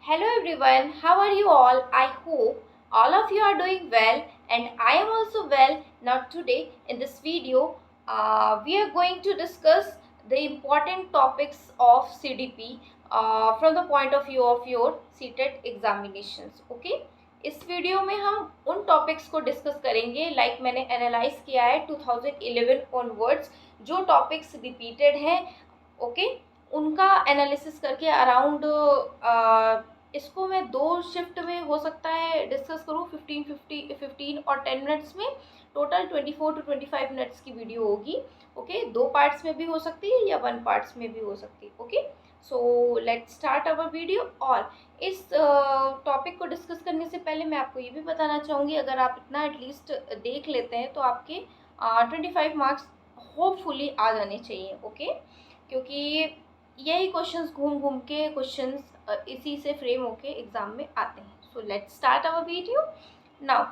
Hello everyone, how are you all? I hope all of you are doing well and I am also well. Now today in this video, we are going to discuss the important topics of CDP from the point of view of your CTET examinations. Okay? इस video में हम उन topics को discuss करेंगे like मैंने analyse किया है 2011 onwards जो टॉपिक्स रिपीटेड हैं. ओके, उनका एनालिसिस करके अराउंड इसको मैं 2 शिफ्ट में हो सकता है डिस्कस करूँ. 15 और 10 मिनट्स में टोटल 24 to 25 मिनट्स की वीडियो होगी. ओके, 2 पार्ट्स में भी हो सकती है या 1 पार्ट्स में भी हो सकती है. Okay, so let's start our video. और इस टॉपिक को डिस्कस करने से पहले मैं आपको ये भी बताना चाहूँगी, अगर आप इतना एटलीस्ट देख लेते हैं तो आपके 25 मार्क्स होपफुली आ जाने चाहिए. ओके, क्योंकि यही क्वेश्चंस घूम घूम के क्वेश्चंस इसी से फ्रेम होके एग्जाम में आते हैं. So let's start our video now.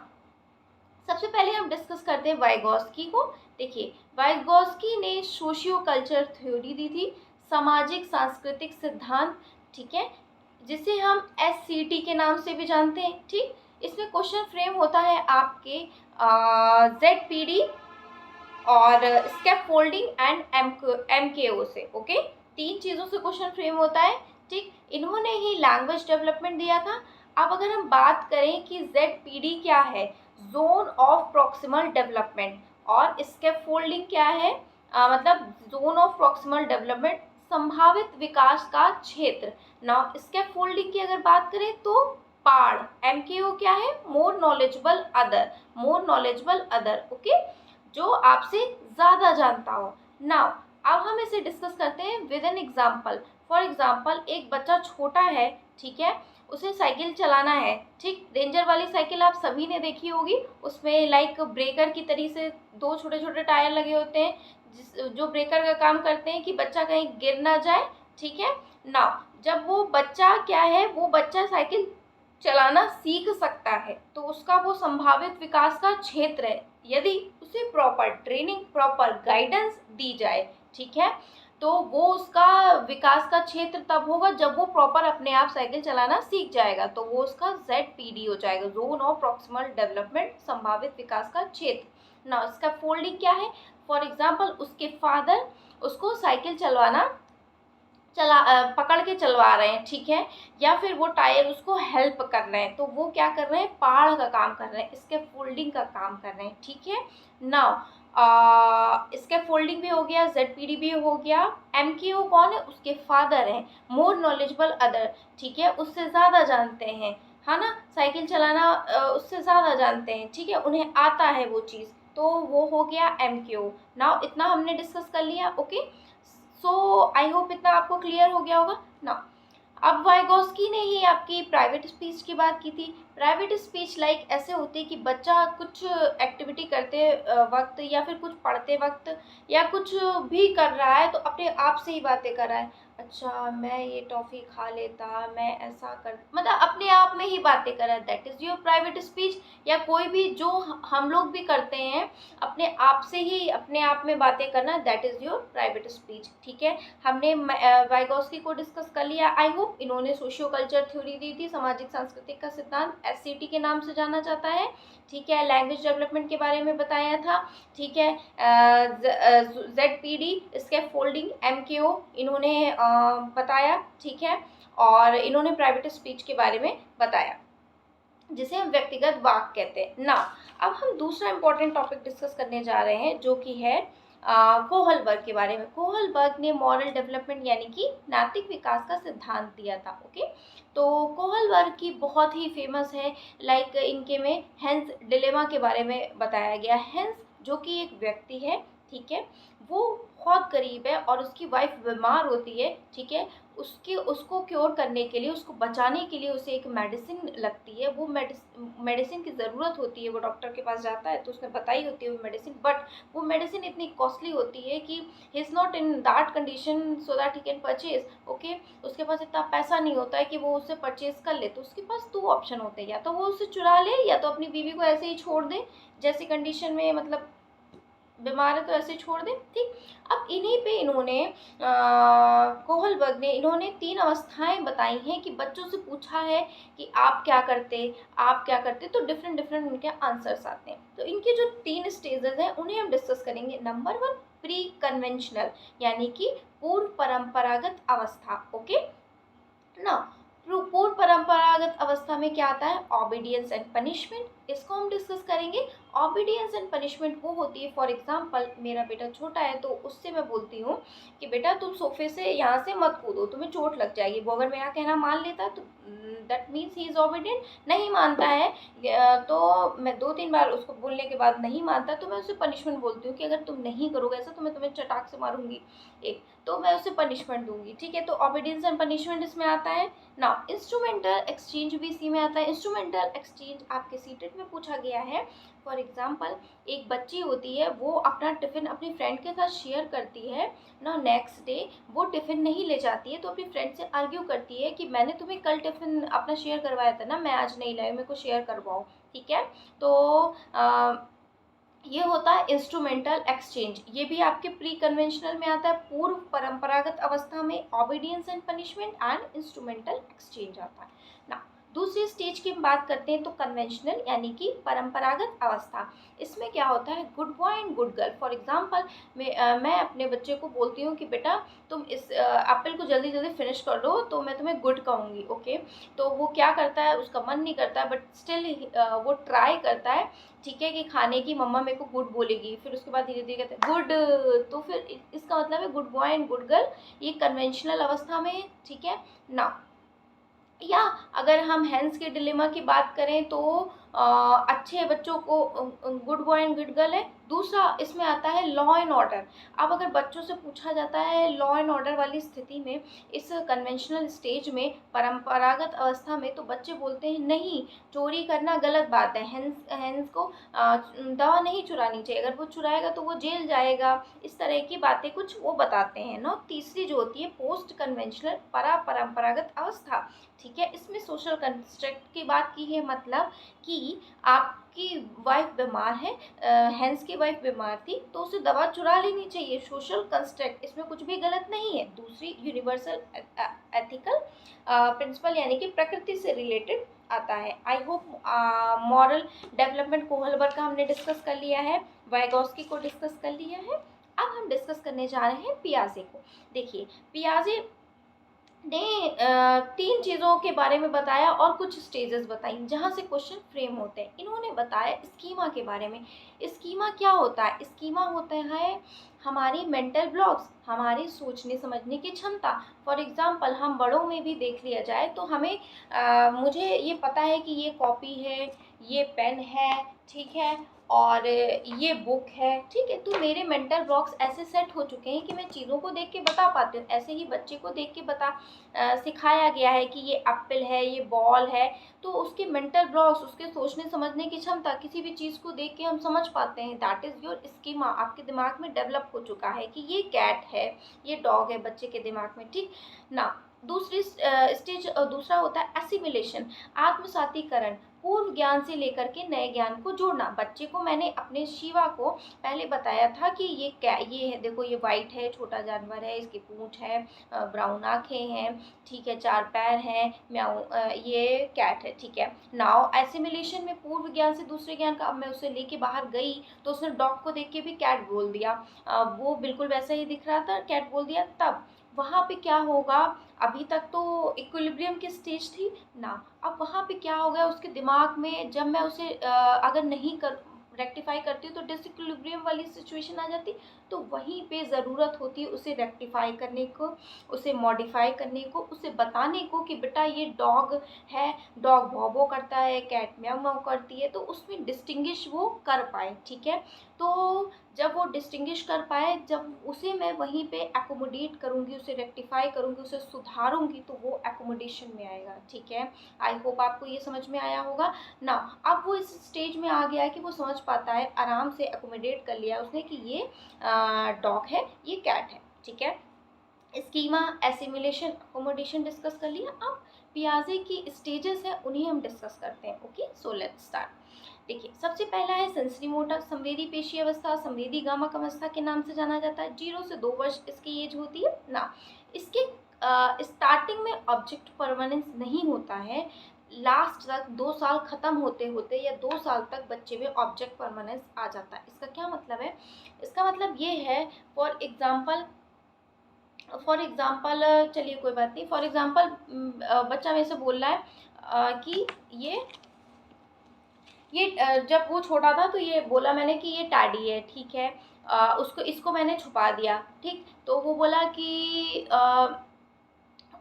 सबसे पहले हम डिस्कस करते हैं वाइगोस्की को. देखिए, वाइगोस्की ने सोशियो कल्चर थ्योरी दी थी, सामाजिक सांस्कृतिक सिद्धांत, ठीक है, जिसे हम SCT के नाम से भी जानते हैं. ठीक, इसमें क्वेश्चन फ्रेम होता है आपके ZPD और स्कैफोल्डिंग एंड MKO से. ओके, 3 चीज़ों से क्वेश्चन फ्रेम होता है. ठीक, इन्होंने ही लैंग्वेज डेवलपमेंट दिया था. अब अगर हम बात करें कि ZPD क्या है, जोन ऑफ प्रॉक्सिमल डेवलपमेंट, और स्कैफोल्डिंग क्या है, मतलब जोन ऑफ प्रॉक्सिमल डेवलपमेंट, संभावित विकास का क्षेत्र. ना स्कैफोल्डिंग की अगर बात करें तो पाड़. MKO क्या है, more knowledgeable other, more knowledgeable other. Okay, जो आपसे ज़्यादा जानता हो. नाउ अब हम इसे डिस्कस करते हैं with an example. For example, एक बच्चा छोटा है, ठीक है, उसे साइकिल चलाना है. ठीक, रेंजर वाली साइकिल आप सभी ने देखी होगी. उसमें लाइक ब्रेकर की तरीके से 2 छोटे छोटे टायर लगे होते हैं जो ब्रेकर का काम करते हैं कि बच्चा कहीं गिर ना जाए. ठीक है, नाउ जब वो बच्चा क्या है, वो बच्चा साइकिल चलाना सीख सकता है तो उसका वो संभावित विकास का क्षेत्र है यदि उसे प्रॉपर ट्रेनिंग, प्रॉपर गाइडेंस दी जाए. ठीक है, तो वो उसका विकास का क्षेत्र तब होगा जब वो प्रॉपर अपने आप साइकिल चलाना सीख जाएगा. तो वो उसका ZPD हो जाएगा, जोन ऑफ प्रॉक्सिमल डेवलपमेंट, संभावित विकास का क्षेत्र. ना इसका फोल्डिंग क्या है, फॉर एग्जाम्पल उसके फादर उसको साइकिल पकड़ के चलवा रहे हैं. ठीक है, या फिर वो टायर उसको हेल्प कर रहे हैं, तो वो क्या कर रहे हैं, पाड़ का काम कर रहे हैं, इसके फोल्डिंग का काम कर रहे हैं. ठीक है, नाउ इसके फोल्डिंग भी हो गया, ZPD भी हो गया. MKO कौन है, उसके फादर हैं, मोर नॉलेजेबल अदर. ठीक है, उससे ज़्यादा जानते हैं, है ना, साइकिल चलाना उससे ज़्यादा जानते हैं. ठीक है, उन्हें आता है वो चीज़, तो वो हो गया MKO. नाउ इतना हमने डिस्कस कर लिया. ओके, सो आई होप इतना आपको क्लियर हो गया होगा ना. अब वाइगोस्की ने ही आपकी प्राइवेट स्पीच की बात की थी. प्राइवेट स्पीच लाइक ऐसे होती है कि बच्चा कुछ एक्टिविटी करते वक्त या फिर कुछ पढ़ते वक्त या कुछ भी कर रहा है तो अपने आप से ही बातें कर रहा है. अच्छा, मैं ये टॉफ़ी खा लेता, मैं ऐसा कर, मतलब अपने आप में ही बातें कर रहा है, that is your private speech. या कोई भी जो हम लोग भी करते हैं अपने आप से ही अपने आप में बातें करना, that is your private speech. ठीक है, हमने वाइगोस्की को डिस्कस कर लिया. आई होप इन्होंने सोशियो कल्चर थ्योरी दी थी, सामाजिक सांस्कृतिक का सिद्धांत SCT के नाम से जाना जाता है. ठीक है, लैंग्वेज डेवलपमेंट के बारे में बताया था. ठीक है, ZPD, स्कैफोल्डिंग, MKO इन्होंने बताया. ठीक है, और इन्होंने प्राइवेट स्पीच के बारे में बताया जिसे हम व्यक्तिगत वाक कहते हैं. ना अब हम दूसरा इंपॉर्टेंट टॉपिक डिस्कस करने जा रहे हैं जो कि है कोहलबर्ग के बारे में. कोहलबर्ग ने मॉरल डेवलपमेंट यानी कि नैतिक विकास का सिद्धांत दिया था. ओके, तो कोहलबर्ग की बहुत ही फेमस है, लाइक इनके में हेंस डिलेमा के बारे में बताया गया. हेंस जो कि एक व्यक्ति है, ठीक है, वो बहुत गरीब है और उसकी वाइफ बीमार होती है. ठीक है, उसको क्योर करने के लिए, उसको बचाने के लिए उसे एक मेडिसिन लगती है. वो मेडिसिन की ज़रूरत होती है, वो डॉक्टर के पास जाता है तो उसने बताई होती है वो मेडिसिन, बट वो मेडिसिन इतनी कॉस्टली होती है कि he is not in that condition so that he can purchase. Okay, उसके पास इतना पैसा नहीं होता है कि वो उसे परचेज कर ले. तो उसके पास 2 ऑप्शन होते हैं, या तो वो उसे चुरा ले या तो अपनी बीवी को ऐसे ही छोड़ दे. जैसी कंडीशन में मतलब बीमार है तो ऐसे छोड़ दें, ठीक। अब इन्हीं पे इन्होंने कोहलबर्ग ने इन्होंने 3 अवस्थाएं बताई हैं कि बच्चों से पूछा है कि आप क्या करते, आप क्या करते, तो डिफरेंट डिफरेंट उनके आंसर्स आते हैं। तो इनके जो 3 स्टेजेस हैं उन्हें हम डिस्कस करेंगे। नंबर 1 प्री कन्वेंशनल, यानी कि पूर्व परंपरागत अवस्था। ओके ना, पूर्व परंपरागत अवस्था में क्या आता है, ऑबिडियंस एंड पनिशमेंट, इसको हम डिस्कस करेंगे। ऑबिडियंस एंड पनिशमेंट वो होती है, फॉर एग्जांपल मेरा बेटा छोटा है तो उससे मैं बोलती हूँ कि बेटा तुम सोफे से यहाँ से मत कूदो, तुम्हें चोट लग जाएगी। वो अगर मेरा कहना मान लेता है तो that means he is obedient. नहीं मानता है तो मैं 2-3 बार उसको बोलने के बाद नहीं मानता तो मैं उसे पनिशमेंट बोलती हूँ कि अगर तुम नहीं करोगे ऐसा तो मैं तुम्हें चटाक से मारूंगी, एक तो मैं उसे पनिशमेंट दूंगी, ठीक है। तो ऑबिडियंस एंड पनिशमेंट इसमें आता है ना। इंस्ट्रूमेंटल एक्सचेंज भी इसी में आता है। इंस्ट्रूमेंटल एक्सचेंज आपके सीटेट में पूछा गया है। फॉर एग्जाम्पल एक बच्ची होती है, वो अपना टिफ़िन अपनी फ्रेंड के साथ शेयर करती है ना, नेक्स्ट डे वो टिफ़िन नहीं ले जाती है तो अपनी फ्रेंड से आर्ग्यू करती है कि मैंने तुम्हें कल टिफ़िन अपना शेयर करवाया था ना, मैं आज नहीं लाई, मेरे को शेयर करवाओ, ठीक है। तो ये होता है इंस्ट्रूमेंटल एक्सचेंज। ये भी आपके प्री कन्वेंशनल में आता है। पूर्व परंपरागत अवस्था में obedience and punishment and instrumental exchange आता है ना। दूसरी स्टेज की हम बात करते हैं तो कन्वेंशनल, यानी कि परंपरागत अवस्था। इसमें क्या होता है, good boy and good girl. For example मैं अपने बच्चे को बोलती हूँ कि बेटा तुम इस एप्पल को जल्दी जल्दी फिनिश कर लो तो मैं तुम्हें गुड कहूँगी, ओके। तो वो क्या करता है, उसका मन नहीं करता बट स्टिल वो ट्राई करता है, ठीक है, कि खाने की मम्मा मेरे को गुड बोलेगी, फिर उसके बाद धीरे धीरे कहते हैं गुड, तो फिर इसका मतलब है good boy and good girl, ये कन्वेंशनल अवस्था में है, ठीक है ना। या अगर हम हेंस के डिलेमा की बात करें तो अच्छे बच्चों को good boy and good girl है। दूसरा इसमें आता है लॉ एंड ऑर्डर। अब अगर बच्चों से पूछा जाता है लॉ एंड ऑर्डर वाली स्थिति में, इस कन्वेंशनल स्टेज में, परंपरागत अवस्था में, तो बच्चे बोलते हैं नहीं, चोरी करना गलत बात है, हेंस को दवा नहीं चुरानी चाहिए, अगर वो चुराएगा तो वो जेल जाएगा, इस तरह की बातें कुछ वो बताते हैं ना। तीसरी जो होती है पोस्ट कन्वेंशनल, परंपरागत अवस्था, ठीक है। इसमें सोशल कंस्ट्रक्ट की बात की है, मतलब कि आपकी वाइफ बीमार है, हेंस की वाइफ बीमार थी तो उसे दवा चुरा लेनी चाहिए, सोशल कंस्ट्रक्ट, इसमें कुछ भी गलत नहीं है। दूसरी यूनिवर्सल एथिकल प्रिंसिपल, यानी कि प्रकृति से रिलेटेड आता है। I hope moral development Kohlberg का हमने डिस्कस कर लिया है, वाइगॉस्की को डिस्कस कर लिया है। अब हम डिस्कस करने जा रहे हैं पियाजे को। देखिए पियाजे ने 3 चीज़ों के बारे में बताया और कुछ स्टेजेस बताई जहाँ से क्वेश्चन फ्रेम होते हैं। इन्होंने बताया स्कीमा के बारे में। स्कीमा क्या होता है, स्कीमा होता है हमारी मेंटल ब्लॉक्स, हमारी सोचने समझने की क्षमता। फॉर एग्जांपल हम बड़ों में भी देख लिया जाए तो हमें मुझे ये पता है कि ये कॉपी है, ये पेन है, ठीक है, और ये बुक है, ठीक है। तो मेरे मेंटल ब्लॉक्स ऐसे सेट हो चुके हैं कि मैं चीज़ों को देख के बता पाती हूँ। ऐसे ही बच्चे को देख के सिखाया गया है कि ये एप्पल है, ये बॉल है, तो उसके मेंटल ब्लॉक्स, उसके सोचने समझने की क्षमता, किसी भी चीज़ को देख के हम समझ पाते हैं। दैट इज़ योर स्कीमा, आपके दिमाग में डेवलप हो चुका है कि ये कैट है, ये डॉग है, बच्चे के दिमाग में, ठीक ना। दूसरी स्टेज दूसरा होता है एसिमिलेशन, आत्मसातीकरण, पूर्व ज्ञान से लेकर के नए ज्ञान को जोड़ना। बच्चे को मैंने अपने शिवा को पहले बताया था कि ये क्या, ये है देखो, ये वाइट है, छोटा जानवर है, इसकी पूंछ है, ब्राउन आँखें हैं, ठीक है, 4 पैर हैं, म्याऊ, ये कैट है, ठीक है। नाउ एसिमिलेशन में पूर्व ज्ञान से दूसरे ज्ञान का, अब मैं उसे लेके बाहर गई तो उसने डॉग को देख के भी कैट बोल दिया, वो बिल्कुल वैसा ही दिख रहा था, कैट बोल दिया। तब वहाँ पे क्या होगा, अभी तक तो इक्विलिब्रियम की स्टेज थी ना, अब वहाँ पे क्या हो गया उसके दिमाग में, जब मैं उसे अगर नहीं कर रेक्टिफाई करती हूँ तो डिसइक्विलिब्रियम वाली सिचुएशन आ जाती। तो वहीं पे ज़रूरत होती है उसे रेक्टिफाई करने को, उसे मॉडिफाई करने को, उसे बताने को कि बेटा ये डॉग है, डॉग भौ भौ करता है, कैट म्याऊ म्याऊ करती है, तो उसमें डिस्टिंग्विश वो कर पाए, ठीक है। तो जब वो डिस्टिंग्विश कर पाए, जब उसे मैं वहीं पे एकोमोडेट करूँगी, उसे रेक्टिफाई करूँगी, उसे सुधारूँगी, तो वो एकोमोडेशन में आएगा, ठीक है। आई होप आपको ये समझ में आया होगा ना। अब वो इस स्टेज में आ गया है कि वो समझ पाता है, आराम से एकोमोडेट कर लिया उसने कि ये डॉग है, ये कैट है, ठीक है। स्कीमा, एसिमिलेशन, अकोमोडेशन डिस्कस कर लिया। अब पियाजे की स्टेजेस है उन्हें हम डिस्कस करते हैं। Okay, so let's start. देखिए, सबसे पहला है सेंसरी मोटर, संवेदी पेशी अवस्था, संवेदी गामक अवस्था के नाम से जाना जाता है। 0 से 2 वर्ष इसकी एज होती है ना। इसके स्टार्टिंग में ऑब्जेक्ट परमानेंस नहीं होता है, लास्ट तक 2 साल खत्म होते होते या 2 साल तक बच्चे में ऑब्जेक्ट परमानेंस आ जाता है। इसका क्या मतलब है? इसका मतलब ये है, फॉर एग्जाम्पल चलिए कोई बात नहीं, फॉर एग्जाम्पल बच्चा मेरे से बोल रहा है कि ये जब वो छोटा था तो ये बोला मैंने कि ये टैडी है, ठीक है। उसको इसको मैंने छुपा दिया, ठीक। तो वो बोला कि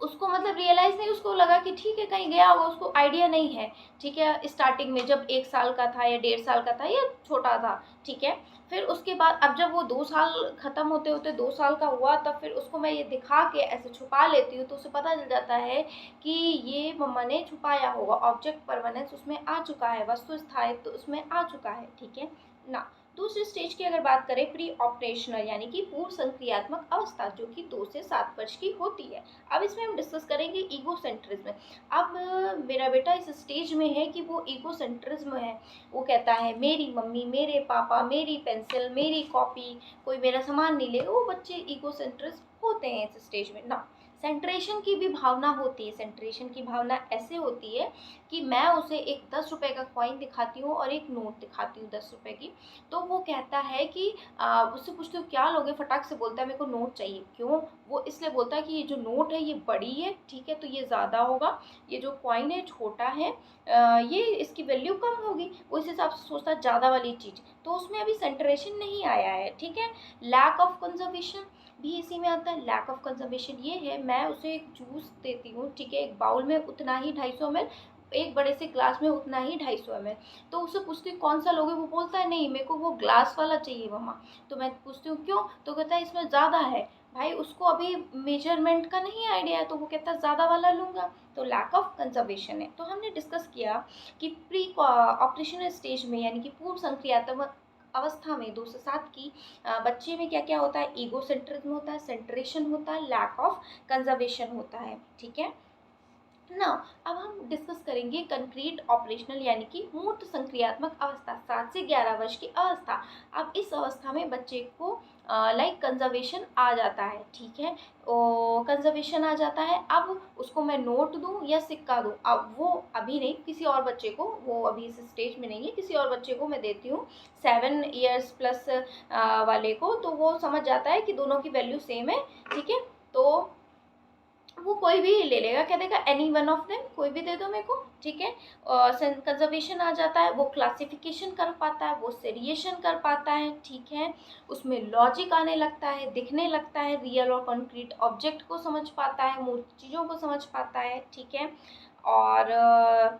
उसको मतलब रियलाइज़ नहीं, उसको लगा कि ठीक है कहीं गया होगा, उसको आइडिया नहीं है, ठीक है। स्टार्टिंग में जब 1 साल का था या 1.5 साल का था या छोटा था, ठीक है। फिर उसके बाद अब जब वो 2 साल ख़त्म होते होते 2 साल का हुआ, तब फिर उसको मैं ये दिखा के ऐसे छुपा लेती हूँ, तो उसे पता चल जाता है कि ये मम्मा ने छुपाया होगा, ऑब्जेक्ट परमानेंस उसमें आ चुका है, वस्तु स्थायित्व तो उसमें आ चुका है, ठीक है ना। दूसरी स्टेज की अगर बात करें, प्री ऑपरेशनल यानी कि पूर्व संक्रियात्मक अवस्था, जो कि 2 से 7 वर्ष की होती है। अब इसमें हम डिस्कस करेंगे ईगोसेंट्रिज्म। अब मेरा बेटा इस स्टेज में है कि वो ईगोसेंट्रिज्म है। वो कहता है मेरी मम्मी, मेरे पापा, मेरी पेंसिल, मेरी कॉपी, कोई मेरा सामान नहीं लेगा। वो बच्चे ईगोसेंट्रिज्म होते हैं इस स्टेज में ना। सेंट्रेशन की भी भावना होती है। सेंट्रेशन की भावना ऐसे होती है कि मैं उसे एक 10 रुपए का कॉइन दिखाती हूँ और एक नोट दिखाती हूँ 10 रुपए की, तो वो कहता है कि उससे पूछती हूँ क्या लोगे, फटाक से बोलता है मेरे को नोट चाहिए। क्यों? वो इसलिए बोलता है कि ये जो नोट है ये बड़ी है, ठीक है, तो ये ज़्यादा होगा, ये जो कॉइन है छोटा है, ये इसकी वैल्यू कम होगी। वो इस हिसाब से सोचता है ज़्यादा वाली चीज़, तो उसमें अभी सेंट्रेशन नहीं आया है, ठीक है। लैक ऑफ कंजर्वेशन भी इसी में आता है। लैक ऑफ कंजर्वेशन ये है, मैं उसे एक जूस देती हूँ, ठीक है, एक बाउल में उतना ही 250 ml, एक बड़े से ग्लास में उतना ही 250 ml, तो उससे पूछती हूँ कौन सा लोगे, वो बोलता है नहीं मेरे को वो ग्लास वाला चाहिए मम्मा। तो मैं पूछती हूँ क्यों, तो कहता है इसमें ज़्यादा है। भाई उसको अभी मेजरमेंट का नहीं आइडिया है, तो वो कहता है ज़्यादा वाला लूँगा, तो लैक ऑफ कंजर्वेशन है। तो हमने डिस्कस किया कि प्री ऑपरेशनल स्टेज में यानी कि पूर्व संक्रियात्मक अवस्था में 2 से 7 की बच्चे में क्या क्या होता है, ईगोसेंट्रिज्म होता है, सेंट्रेशन होता है, लैक ऑफ कंजर्वेशन होता है, ठीक है ना। अब हम डिस्कस करेंगे कंक्रीट ऑपरेशनल यानी कि मूर्त संक्रियात्मक अवस्था, 7 से 11 वर्ष की अवस्था। अब इस अवस्था में बच्चे को लाइक कंजर्वेशन आ जाता है, ठीक है, कंजर्वेशन आ जाता है। अब उसको मैं नोट दूं या सिक्का दूं, अब वो अभी नहीं, किसी और बच्चे को, वो अभी इस स्टेज में नहीं है, किसी और बच्चे को मैं देती हूँ 7 years प्लस वाले को, तो वो समझ जाता है कि दोनों की वैल्यू सेम है, ठीक है। तो वो कोई भी ले लेगा, कह देगा एनी वन ऑफ देम, कोई भी दे दो मेरे को, ठीक है। कंजर्वेशन आ जाता है, वो क्लासिफिकेशन कर पाता है, वो सेरिएशन कर पाता है, ठीक है। उसमें लॉजिक आने लगता है, दिखने लगता है, रियल और कॉन्क्रीट ऑब्जेक्ट को समझ पाता है, मूर्त चीज़ों को समझ पाता है, ठीक है। और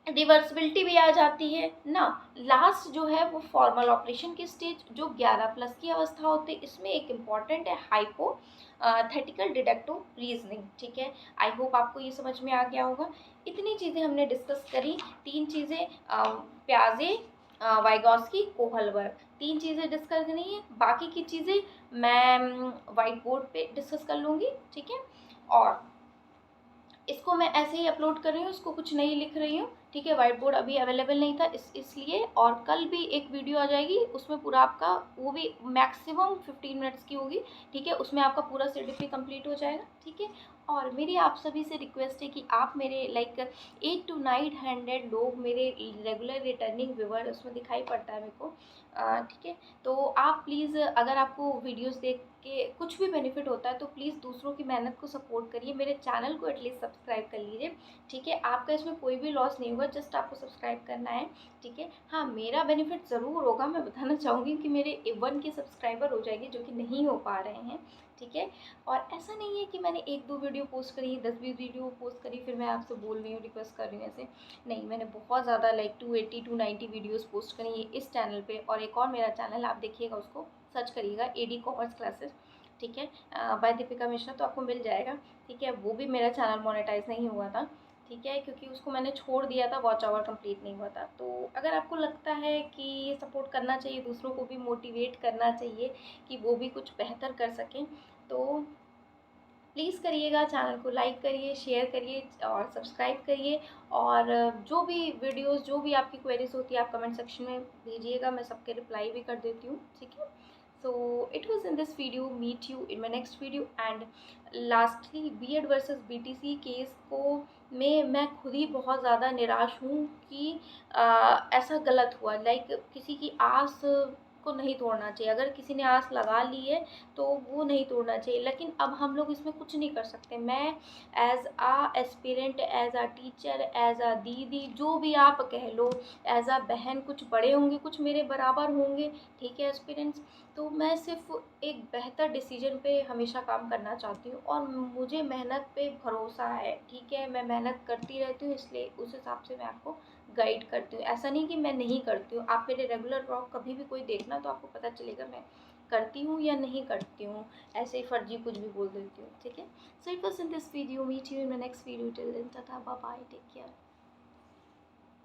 रिवर्सिबिलिटी भी आ जाती है ना। लास्ट जो है वो फॉर्मल ऑपरेशन की स्टेज, जो 11+ की अवस्था होती है, इसमें एक इम्पॉर्टेंट है हाइपोथेटिकल डिडक्टिव रीजनिंग, ठीक है। आई होप आपको ये समझ में आ गया होगा। इतनी चीज़ें हमने डिस्कस करी, 3 चीज़ें, प्याजे, वाइगॉस्की, कोहलबर्ग, 3 चीज़ें डिस्कस करनी है। बाकी की चीज़ें मैं वाइट बोर्ड पे डिस्कस कर लूँगी, ठीक है। और इसको मैं ऐसे ही अपलोड कर रही हूँ, इसको कुछ नहीं लिख रही हूँ, ठीक है। व्हाइट बोर्ड अभी अवेलेबल नहीं था इसलिए, और कल भी एक वीडियो आ जाएगी, उसमें पूरा आपका, वो भी मैक्सिमम 15 मिनट्स की होगी, ठीक है, उसमें आपका पूरा CDP कंप्लीट हो जाएगा, ठीक है। और मेरी आप सभी से रिक्वेस्ट है कि आप मेरे लाइक 800 to 900 लोग मेरे रेगुलर रिटर्निंग व्यूअर उसमें दिखाई पड़ता है मेरे को, ठीक है। तो आप प्लीज़, अगर आपको वीडियोस देख के कुछ भी बेनिफिट होता है तो प्लीज़ दूसरों की मेहनत को सपोर्ट करिए, मेरे चैनल को एटलीस्ट सब्सक्राइब कर लीजिए, ठीक है। आपका इसमें कोई भी लॉस नहीं होगा, जस्ट आपको सब्सक्राइब करना है, ठीक है। हाँ, मेरा बेनिफिट ज़रूर होगा, मैं बताना चाहूँगी कि मेरे 1 के सब्सक्राइबर हो जाएंगे, जो कि नहीं हो पा रहे हैं, ठीक है। और ऐसा नहीं है कि मैंने 1-2 वीडियो पोस्ट करी, 10-20 वीडियो पोस्ट करी, फिर मैं आपसे बोल रही हूँ, रिक्वेस्ट कर रही हूँ, ऐसे नहीं। मैंने बहुत ज़्यादा लाइक 280 to 90 वीडियोज़ पोस्ट करी है इस चैनल पे, और एक और मेरा चैनल आप देखिएगा, उसको सर्च करिएगा AD कॉमर्स क्लासेस, ठीक है, बाय दीपिका मिश्रा, तो आपको मिल जाएगा, ठीक है। वो भी मेरा चैनल मोनेटाइज नहीं हुआ था, ठीक है, क्योंकि उसको मैंने छोड़ दिया था, वॉच आवर कंप्लीट नहीं हुआ था। तो अगर आपको लगता है कि ये सपोर्ट करना चाहिए, दूसरों को भी मोटिवेट करना चाहिए कि वो भी कुछ बेहतर कर सकें, तो प्लीज़ करिएगा, चैनल को लाइक करिए, शेयर करिए और सब्सक्राइब करिए। और जो भी वीडियोस, जो भी आपकी क्वेरीज होती है आप कमेंट सेक्शन में भेजिएगा, मैं सबके रिप्लाई भी कर देती हूँ, ठीक है। So it was in this video, meet you in my next video. And lastly, B Ed versus BTC case को मैं खुद ही बहुत ज़्यादा निराश हूँ कि ऐसा गलत हुआ। लाइक किसी की आस को नहीं तोड़ना चाहिए, अगर किसी ने आस लगा ली है तो वो नहीं तोड़ना चाहिए, लेकिन अब हम लोग इसमें कुछ नहीं कर सकते। मैं एज आ एस्पिरेंट, एज आ टीचर, एज आ दीदी, जो भी आप कह लो, एज आ बहन, कुछ बड़े होंगे कुछ मेरे बराबर होंगे, ठीक है एस्पिरेंट्स, तो मैं सिर्फ एक बेहतर डिसीजन पे हमेशा काम करना चाहती हूँ और मुझे मेहनत पे भरोसा है, ठीक है। मैं मेहनत करती रहती हूँ, इसलिए उस हिसाब से मैं आपको गाइड करती हूँ। ऐसा नहीं कि मैं नहीं करती हूँ, आप मेरे रेगुलर ब्लॉग कभी भी कोई देखना तो आपको पता चलेगा मैं करती हूँ या नहीं करती हूँ, ऐसे ही फर्जी कुछ भी बोल देती हूँ, ठीक है। So it was in this video, meet you in my next video, till then tata bye bye, take care.